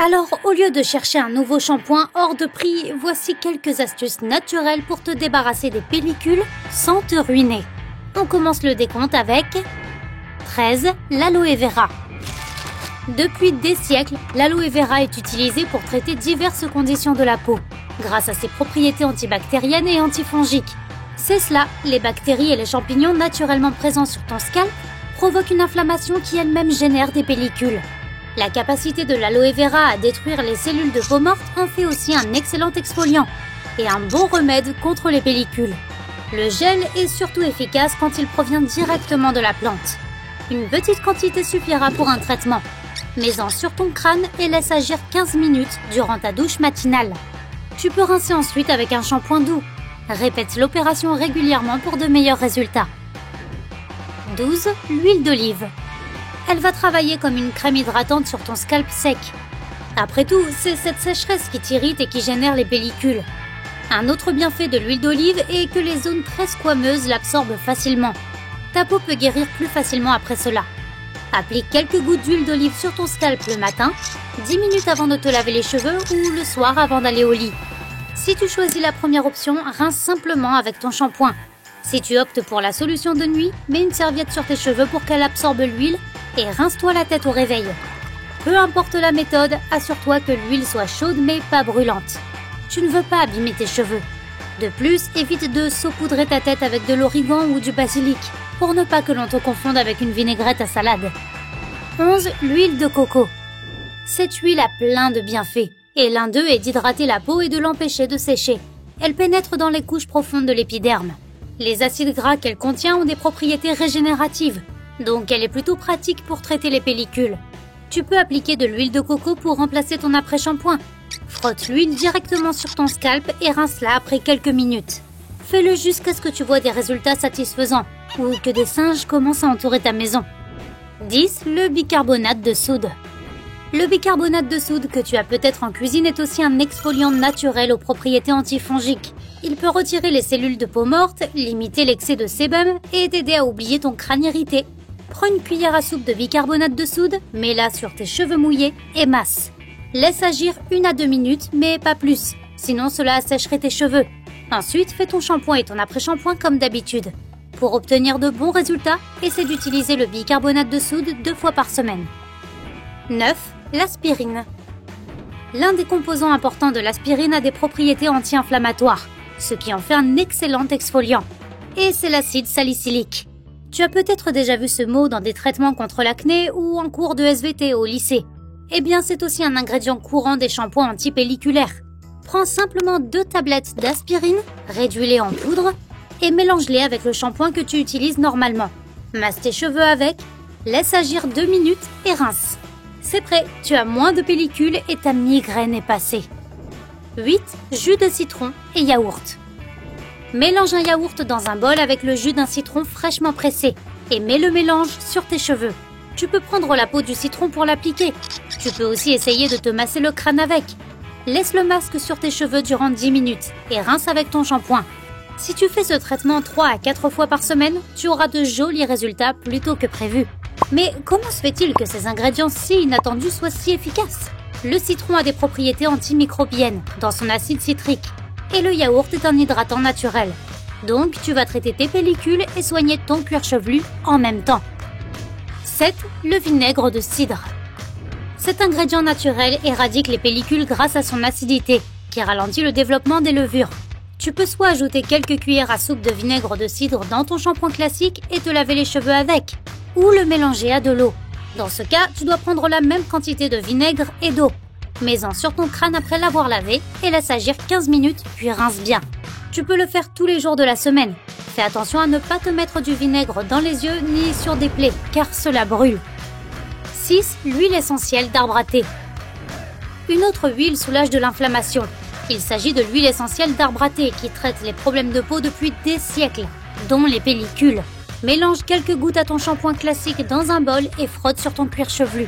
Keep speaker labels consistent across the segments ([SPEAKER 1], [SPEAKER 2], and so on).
[SPEAKER 1] Alors, au lieu de chercher un nouveau shampoing hors de prix, voici quelques astuces naturelles pour te débarrasser des pellicules sans te ruiner. On commence le décompte avec 13. L'aloe vera. Depuis des siècles, l'aloe vera est utilisé pour traiter diverses conditions de la peau, grâce à ses propriétés antibactériennes et antifongiques. C'est cela, les bactéries et les champignons naturellement présents sur ton scalp provoquent une inflammation qui elle-même génère des pellicules. La capacité de l'aloe vera à détruire les cellules de peau morte en fait aussi un excellent exfoliant et un bon remède contre les pellicules. Le gel est surtout efficace quand il provient directement de la plante. Une petite quantité suffira pour un traitement. Mets-en sur ton crâne et laisse agir 15 minutes durant ta douche matinale. Tu peux rincer ensuite avec un shampoing doux. Répète l'opération régulièrement pour de meilleurs résultats. 12. L'huile d'olive. Elle va travailler comme une crème hydratante sur ton scalp sec. Après tout, c'est cette sécheresse qui t'irrite et qui génère les pellicules. Un autre bienfait de l'huile d'olive est que les zones très squameuses l'absorbent facilement. Ta peau peut guérir plus facilement après cela. Applique quelques gouttes d'huile d'olive sur ton scalp le matin, 10 minutes avant de te laver les cheveux ou le soir avant d'aller au lit. Si tu choisis la première option, rince simplement avec ton shampoing. Si tu optes pour la solution de nuit, mets une serviette sur tes cheveux pour qu'elle absorbe l'huile et rince-toi la tête au réveil. Peu importe la méthode, assure-toi que l'huile soit chaude mais pas brûlante. Tu ne veux pas abîmer tes cheveux. De plus, évite de saupoudrer ta tête avec de l'origan ou du basilic pour ne pas que l'on te confonde avec une vinaigrette à salade. 11. L'huile de coco. Cette huile a plein de bienfaits et l'un d'eux est d'hydrater la peau et de l'empêcher de sécher. Elle pénètre dans les couches profondes de l'épiderme. Les acides gras qu'elle contient ont des propriétés régénératives, donc elle est plutôt pratique pour traiter les pellicules. Tu peux appliquer de l'huile de coco pour remplacer ton après-shampoing. Frotte l'huile directement sur ton scalp et rince-la après quelques minutes. Fais-le jusqu'à ce que tu vois des résultats satisfaisants ou que des singes commencent à entourer ta maison. 10. Le bicarbonate de soude. Le bicarbonate de soude que tu as peut-être en cuisine est aussi un exfoliant naturel aux propriétés antifongiques. Il peut retirer les cellules de peau morte, limiter l'excès de sébum et t'aider à oublier ton crâne irrité. Prends une cuillère à soupe de bicarbonate de soude, mets-la sur tes cheveux mouillés et masse. Laisse agir 1 à 2 minutes, mais pas plus, sinon cela assècherait tes cheveux. Ensuite, fais ton shampoing et ton après-shampoing comme d'habitude. Pour obtenir de bons résultats, essaie d'utiliser le bicarbonate de soude 2 fois par semaine. 9. L'aspirine. L'un des composants importants de l'aspirine a des propriétés anti-inflammatoires, ce qui en fait un excellent exfoliant. Et c'est l'acide salicylique. Tu as peut-être déjà vu ce mot dans des traitements contre l'acné ou en cours de SVT au lycée. Eh bien, c'est aussi un ingrédient courant des shampoings antipelliculaires. Prends simplement 2 tablettes d'aspirine, réduis-les en poudre et mélange-les avec le shampoing que tu utilises normalement. Masse tes cheveux avec, laisse agir 2 minutes et rince. C'est prêt, tu as moins de pellicules et ta migraine est passée. 8. Jus de citron et yaourt. Mélange un yaourt dans un bol avec le jus d'un citron fraîchement pressé et mets le mélange sur tes cheveux. Tu peux prendre la peau du citron pour l'appliquer. Tu peux aussi essayer de te masser le crâne avec. Laisse le masque sur tes cheveux durant 10 minutes et rince avec ton shampoing. Si tu fais ce traitement 3 à 4 fois par semaine, tu auras de jolis résultats plus tôt que prévu. Mais comment se fait-il que ces ingrédients si inattendus soient si efficaces ? Le citron a des propriétés antimicrobiennes dans son acide citrique et le yaourt est un hydratant naturel. Donc tu vas traiter tes pellicules et soigner ton cuir chevelu en même temps. 7. Le vinaigre de cidre. Cet ingrédient naturel éradique les pellicules grâce à son acidité, qui ralentit le développement des levures. Tu peux soit ajouter quelques cuillères à soupe de vinaigre de cidre dans ton shampoing classique et te laver les cheveux avec, ou le mélanger à de l'eau. Dans ce cas, tu dois prendre la même quantité de vinaigre et d'eau. Mets-en sur ton crâne après l'avoir lavé et laisse agir 15 minutes, puis rince bien. Tu peux le faire tous les jours de la semaine. Fais attention à ne pas te mettre du vinaigre dans les yeux ni sur des plaies, car cela brûle. 6. L'huile essentielle d'arbre à thé. Une autre huile soulage de l'inflammation. Il s'agit de l'huile essentielle d'arbre à thé qui traite les problèmes de peau depuis des siècles, dont les pellicules. Mélange quelques gouttes à ton shampoing classique dans un bol et frotte sur ton cuir chevelu.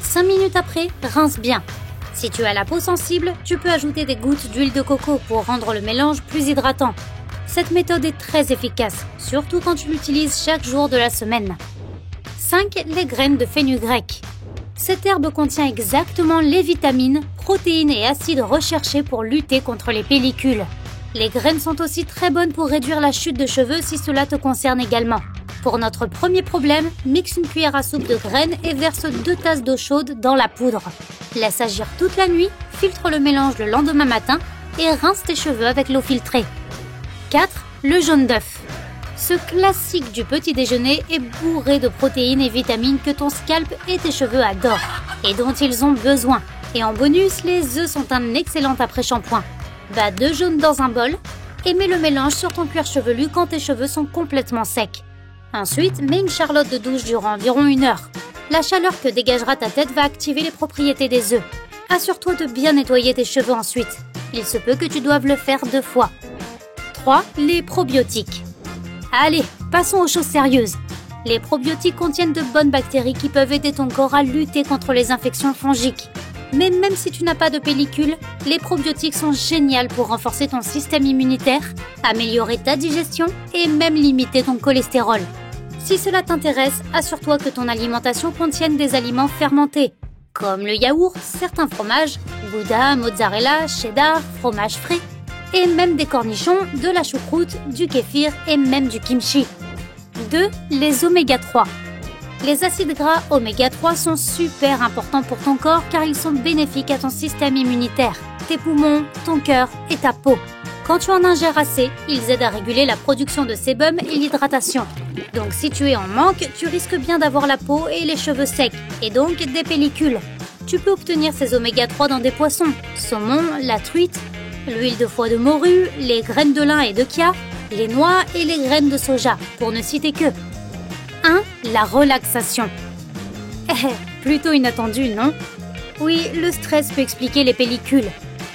[SPEAKER 1] 5 minutes après, rince bien. Si tu as la peau sensible, tu peux ajouter des gouttes d'huile de coco pour rendre le mélange plus hydratant. Cette méthode est très efficace, surtout quand tu l'utilises chaque jour de la semaine. 5. Les graines de fenugrec. Cette herbe contient exactement les vitamines, protéines et acides recherchés pour lutter contre les pellicules. Les graines sont aussi très bonnes pour réduire la chute de cheveux si cela te concerne également. Pour notre premier problème, mixe une cuillère à soupe de graines et verse 2 tasses d'eau chaude dans la poudre. Laisse agir toute la nuit, filtre le mélange le lendemain matin et rince tes cheveux avec l'eau filtrée. 4. Le jaune d'œuf. Ce classique du petit déjeuner est bourré de protéines et vitamines que ton scalp et tes cheveux adorent et dont ils ont besoin. Et en bonus, les œufs sont un excellent après-shampoing. Bats 2 jaunes dans un bol et mets le mélange sur ton cuir chevelu quand tes cheveux sont complètement secs. Ensuite, mets une charlotte de douche durant environ 1 heure. La chaleur que dégagera ta tête va activer les propriétés des œufs. Assure-toi de bien nettoyer tes cheveux ensuite. Il se peut que tu doives le faire 2 fois. 3. Les probiotiques. Allez, passons aux choses sérieuses. Les probiotiques contiennent de bonnes bactéries qui peuvent aider ton corps à lutter contre les infections fongiques. Mais même si tu n'as pas de pellicule, les probiotiques sont géniaux pour renforcer ton système immunitaire, améliorer ta digestion et même limiter ton cholestérol. Si cela t'intéresse, assure-toi que ton alimentation contienne des aliments fermentés, comme le yaourt, certains fromages, gouda, mozzarella, cheddar, fromage frais, et même des cornichons, de la choucroute, du kéfir et même du kimchi. 2. Les oméga 3. Les acides gras oméga 3 sont super importants pour ton corps car ils sont bénéfiques à ton système immunitaire, tes poumons, ton cœur et ta peau. Quand tu en ingères assez, ils aident à réguler la production de sébum et l'hydratation. Donc si tu es en manque, tu risques bien d'avoir la peau et les cheveux secs, et donc des pellicules. Tu peux obtenir ces oméga 3 dans des poissons, saumon, la truite, l'huile de foie de morue, les graines de lin et de chia, les noix et les graines de soja, pour ne citer que. 1. La relaxation. Plutôt inattendu, non? Oui, le stress peut expliquer les pellicules.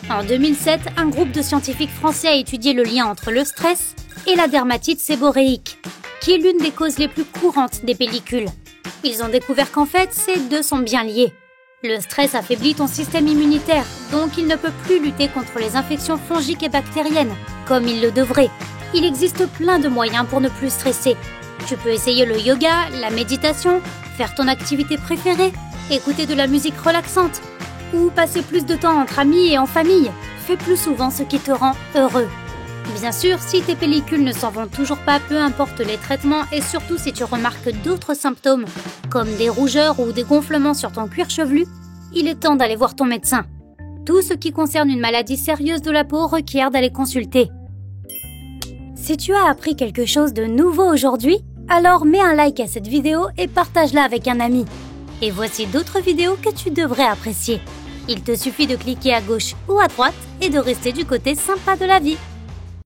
[SPEAKER 1] En 2007, un groupe de scientifiques français a étudié le lien entre le stress et la dermatite séboréique, qui est l'une des causes les plus courantes des pellicules. Ils ont découvert qu'en fait, ces deux sont bien liés. Le stress affaiblit ton système immunitaire, donc il ne peut plus lutter contre les infections fongiques et bactériennes, comme il le devrait. Il existe plein de moyens pour ne plus stresser. Tu peux essayer le yoga, la méditation, faire ton activité préférée, écouter de la musique relaxante, ou passer plus de temps entre amis et en famille. Fais plus souvent ce qui te rend heureux. Bien sûr, si tes pellicules ne s'en vont toujours pas, peu importe les traitements et surtout si tu remarques d'autres symptômes, comme des rougeurs ou des gonflements sur ton cuir chevelu, il est temps d'aller voir ton médecin. Tout ce qui concerne une maladie sérieuse de la peau requiert d'aller consulter. Si tu as appris quelque chose de nouveau aujourd'hui, alors mets un like à cette vidéo et partage-la avec un ami. Et voici d'autres vidéos que tu devrais apprécier. Il te suffit de cliquer à gauche ou à droite et de rester du côté sympa de la vie.